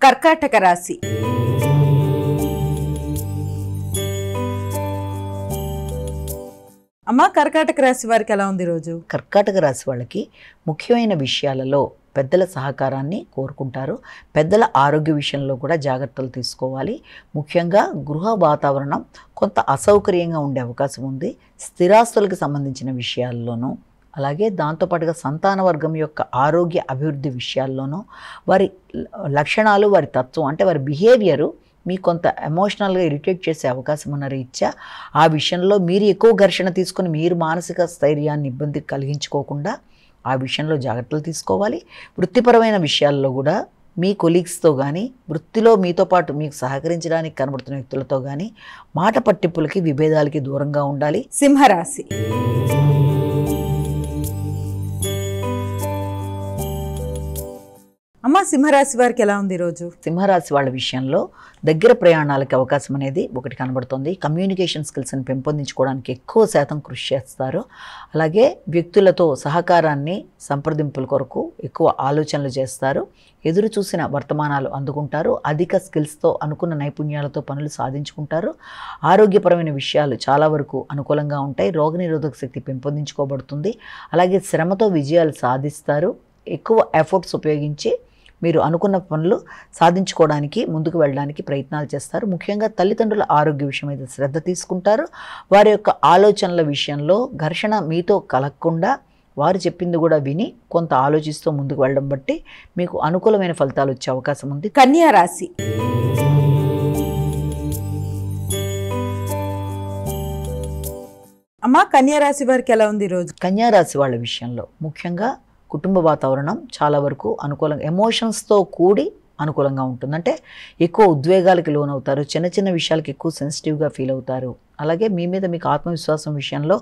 కర్కాటక రాశి. అమ్మ, కర్కాటక రాశి వారికి ఎలా ఉంది రోజు? కర్కాటక రాశి వాళ్ళకి ముఖ్యమైన విషయాలలో పెద్దల సహకారాన్ని కోరుకుంటారు. పెద్దల ఆరోగ్య విషయంలో కూడా జాగ్రత్తలు తీసుకోవాలి. ముఖ్యంగా గృహ వాతావరణం కొంత అసౌకర్యంగా ఉండే అవకాశం ఉంది. స్థిరాస్తులకు సంబంధించిన విషయాల్లోనూ, అలాగే దాంతోపాటుగా సంతాన వర్గం యొక్క ఆరోగ్య అభివృద్ధి విషయాల్లోనూ, వారి లక్షణాలు, వారి తత్వం అంటే వారి బిహేవియరు మీకు కొంత ఎమోషనల్గా ఇరిటేట్ చేసే అవకాశం ఉన్న రీత్యా ఆ విషయంలో మీరు ఎక్కువ ఘర్షణ తీసుకొని మీరు మానసిక స్థైర్యాన్ని ఇబ్బంది కలిగించుకోకుండా ఆ విషయంలో జాగ్రత్తలు తీసుకోవాలి. వృత్తిపరమైన విషయాల్లో కూడా మీ కొలీగ్స్తో కానీ, వృత్తిలో మీతో పాటు మీకు సహకరించడానికి కనబడుతున్న వ్యక్తులతో కానీ మాట పట్టింపులకి, విభేదాలకి దూరంగా ఉండాలి. సింహరాశి. అమ్మ, సింహరాశి వారికి ఎలా ఉంది రోజు? సింహరాశి వాళ్ళ విషయంలో దగ్గర ప్రయాణాలకు అవకాశం అనేది ఒకటి కనబడుతుంది. కమ్యూనికేషన్ స్కిల్స్ని పెంపొందించుకోవడానికి ఎక్కువ శాతం కృషి చేస్తారు. అలాగే వ్యక్తులతో సహకారాన్ని, సంప్రదింపుల కొరకు ఎక్కువ ఆలోచనలు చేస్తారు. ఎదురు చూసిన వర్తమానాలు అందుకుంటారు. అధిక స్కిల్స్తో, అనుకున్న నైపుణ్యాలతో పనులు సాధించుకుంటారు. ఆరోగ్యపరమైన విషయాలు చాలా వరకు అనుకూలంగా ఉంటాయి. రోగనిరోధక శక్తి పెంపొందించుకోబడుతుంది. అలాగే శ్రమతో విజయాలు సాధిస్తారు. ఎక్కువ ఎఫర్ట్స్ ఉపయోగించి మీరు అనుకున్న పనులు సాధించుకోవడానికి, ముందుకు వెళ్ళడానికి ప్రయత్నాలు చేస్తారు. ముఖ్యంగా తల్లిదండ్రుల ఆరోగ్య విషయం మీద శ్రద్ధ తీసుకుంటారు. వారి యొక్క ఆలోచనల విషయంలో ఘర్షణ మీతో కలగకుండా వారు చెప్పింది కూడా విని కొంత ఆలోచిస్తూ ముందుకు వెళ్ళడం బట్టి మీకు అనుకూలమైన ఫలితాలు వచ్చే అవకాశం ఉంది. కన్యా రాశి. అమ్మ, కన్యా రాశి వారికి ఎలా ఉంది రోజు? కన్యా రాశి వాళ్ళ విషయంలో ముఖ్యంగా కుటుంబ వాతావరణం చాలా వరకు అనుకూలంగా, ఎమోషన్స్తో కూడి అనుకూలంగా ఉంటుంది. అంటే ఎక్కువ ఉద్వేగాలకి లోనవుతారు. చిన్న చిన్న విషయాలకి ఎక్కువ సెన్సిటివ్గా ఫీల్ అవుతారు. అలాగే మీ మీద మీకు ఆత్మవిశ్వాసం విషయంలో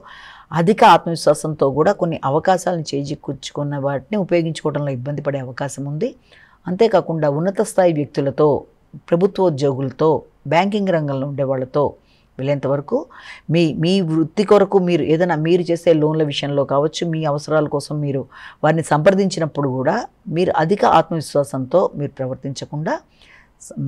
అధిక ఆత్మవిశ్వాసంతో కూడా కొన్ని అవకాశాలను చేజిక్కుంచుకున్న వాటిని ఉపయోగించుకోవడంలో ఇబ్బంది పడే అవకాశం ఉంది. అంతేకాకుండా ఉన్నత స్థాయి వ్యక్తులతో, ప్రభుత్వోద్యోగులతో, బ్యాంకింగ్ రంగంలో ఉండే వాళ్ళతో వీలైనంతవరకు మీ వృత్తి కొరకు మీరు ఏదైనా మీరు చేసే లోన్ల విషయంలో కావచ్చు, మీ అవసరాల కోసం మీరు వారిని సంప్రదించినప్పుడు కూడా మీరు అధిక ఆత్మవిశ్వాసంతో మీరు ప్రవర్తించకుండా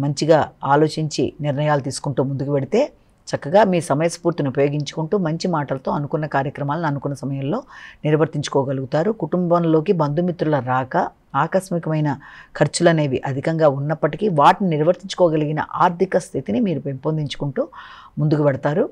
మంచిగా ఆలోచించి నిర్ణయాలు తీసుకుంటూ ముందుకు వెడితే చక్కగా మీ సమయస్ఫూర్తిని ఉపయోగించుకుంటూ మంచి మాటలతో అనుకున్న కార్యక్రమాలను అనుకున్న సమయంలో నిర్వర్తించుకోగలుగుతారు. కుటుంబంలోకి బంధుమిత్రుల రాక, ఆకస్మికమైన ఖర్చులు అనేవి అధికంగా ఉన్నప్పటికీ వాటిని నిర్వర్తించుకోగలిగిన ఆర్థిక స్థితిని మీరు పెంపొందించుకుంటూ ముందుకు పెడతారు.